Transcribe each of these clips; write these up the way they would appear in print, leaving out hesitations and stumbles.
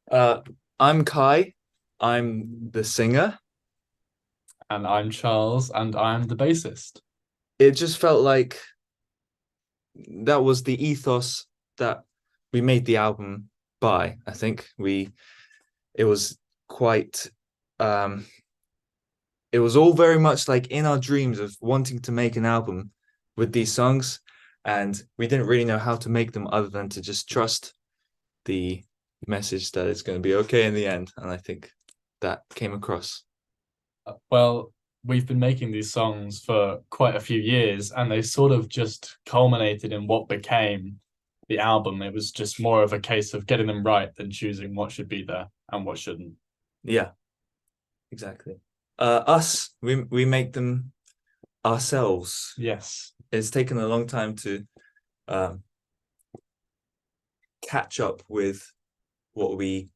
Uh, I'm Kai. I'm the singer. And I'm Charles, and I'm the bassist. It just felt like that was the ethos that we made the album by. I think it was quite, um, it was all very much like in our dreams of wanting to make an album with these songs. And we didn't really know how to make them other than to just trust the message that it's going to be okay in the end. And I think that came across. Well, we've been making these songs for quite a few years, and they sort of just culminated in what became the album. It was just more of a case of getting them right than choosing what should be there and what shouldn't. Yeah, exactly. We make them ourselves. Yes. It's taken a long time to um, catch up with what we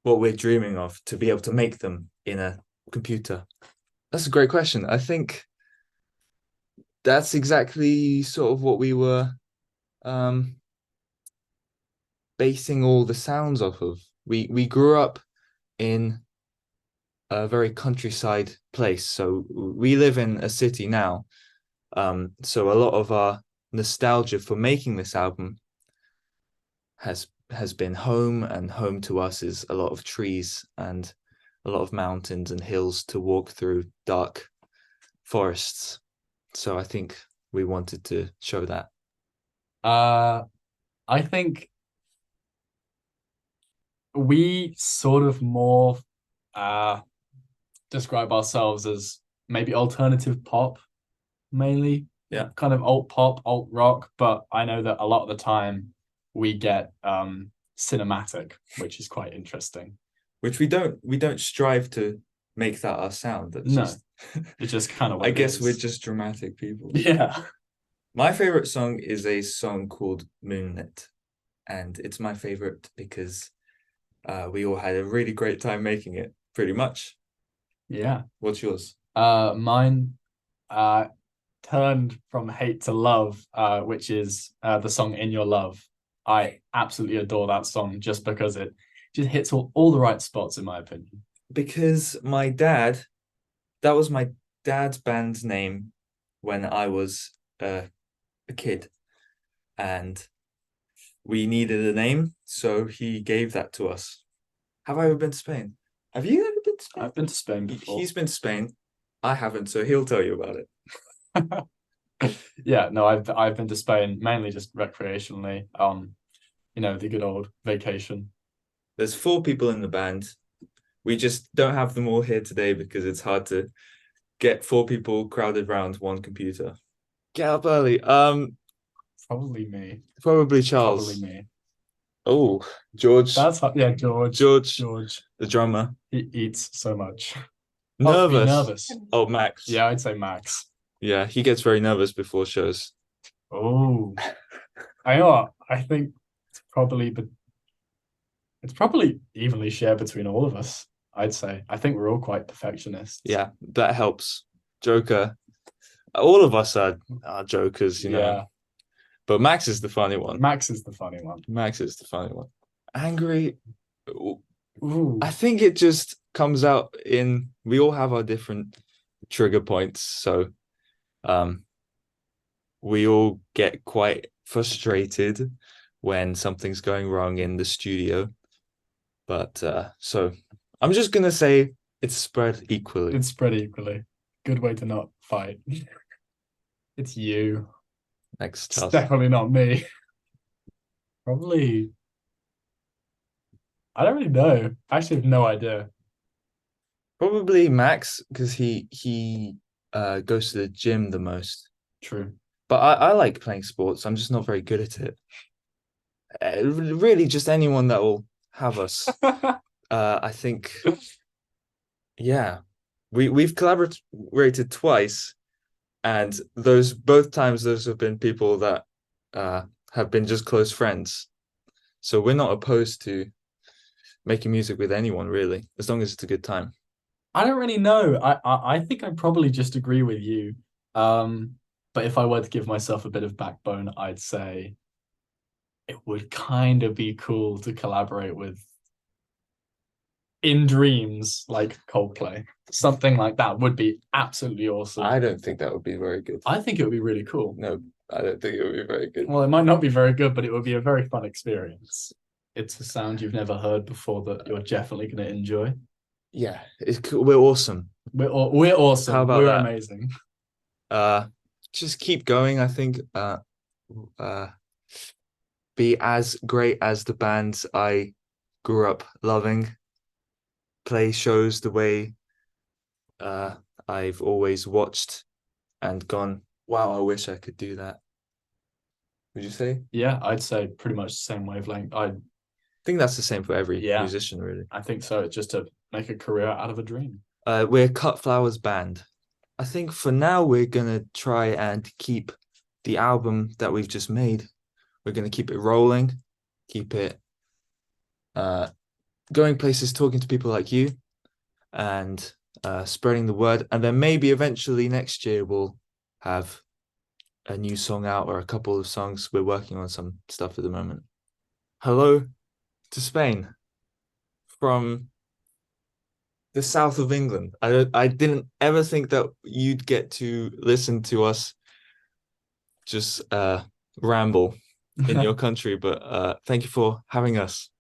what we're dreaming of to be able to make them in a computer. That's a great question. I think that's exactly sort of what we were um, basing all the sounds off of. We grew up in a very countryside place, so we live in a city now. So a lot of our nostalgia for making this album has been home, and home to us is a lot of trees and a lot of mountains and hills to walk through dark forests. So I think we wanted to show that. Uh, I think we sort of more uh describe ourselves as maybe alternative pop, mainly Yeah, kind of alt pop, alt rock, but I know that a lot of the time we get cinematic, which is quite interesting. which we don't strive to make that our sound. That's No, just it's just kind of what I it guess we're is. just dramatic people. Yeah. My favorite song is a song called Moonlit, and it's my favorite because we all had a really great time making it, pretty much. Yeah. What's yours? Mine uh turned from hate to love, which is the song In Your Love. I absolutely adore that song just because it just hits all the right spots, in my opinion. Because that was my dad's band's name when I was a kid, and we needed a name, so he gave that to us. Have I ever been to Spain? Have you ever been to Spain? I've been to Spain before. He's been to Spain. I haven't, so he'll tell you about it. Yeah, no, I've been to Spain mainly just recreationally. The good old vacation. There's four people in the band. We just don't have them all here today because it's hard to get four people crowded around one computer. Get up early. Probably me. Probably Probably Charles. me. Oh, George. Yeah, George. George, George. the drummer. He eats so much. Oh, to be Nervous. nervous. Oh, Max. Yeah, I'd say Max. Yeah, he gets very nervous before shows. Oh, I know what, I think it's probably but it's probably evenly shared between all of us, I'd say. I think we're all quite perfectionists. Yeah, that helps. Joker. All of us are jokers, you know. Yeah. But Max is the funny one. Max is the funny one. Max is the funny one. Angry. I Ooh. think it just comes out in we all have our different trigger points. So um we all get quite frustrated when something's going wrong in the studio. But so I'm just gonna say it's spread equally. It's spread equally. Good way to not fight. It's you. Next It's task. definitely not me. Probably, I don't really know. I actually have no idea. Probably Max because he goes to the gym the most. True. But I like playing sports. I'm just not very good at it. Really, just anyone that will have us. I think, yeah, we've collaborated twice, and those both times those have been people that uh have been just close friends. So we're not opposed to making music with anyone really, as long as it's a good time. I don't really know. I think I probably just agree with you. Um, but if I were to give myself a bit of backbone, I'd say it would kind of be cool to collaborate with in dreams like Coldplay. Something like that would be absolutely awesome. I don't think that would be very good. I think it would be really cool. No, I don't think it would be very good. Well, it might not be very good, but it would be a very fun experience. It's a sound you've never heard before that you're definitely going to enjoy. Yeah, it's cool. We're awesome. We're awesome. How about we're that? amazing. Just keep going. I think be as great as the bands I grew up loving. Play shows the way I've always watched and gone, wow, I wish I could do that. Would you say? Yeah, I'd say pretty much the same wavelength. I think that's the same for every musician, really. I think so. It's just to make a career out of a dream. We're Cutflowers band. I think for now we're gonna try and keep the album that we've just made. We're gonna keep it rolling, keep it going places, talking to people like you, and spreading the word. And then maybe eventually next year we'll have a new song out or a couple of songs. We're working on some stuff at the moment. Hello to Spain from the south of England. I didn't ever think that you'd get to listen to us just ramble in your country, but thank you for having us.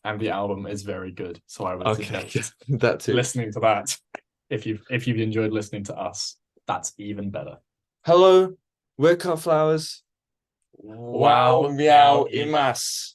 And the album is very good, so I would suggest that too. Listening to that. If you've enjoyed listening to us, that's even better. Hello, we're Cutflowers. GuauMiauyMas.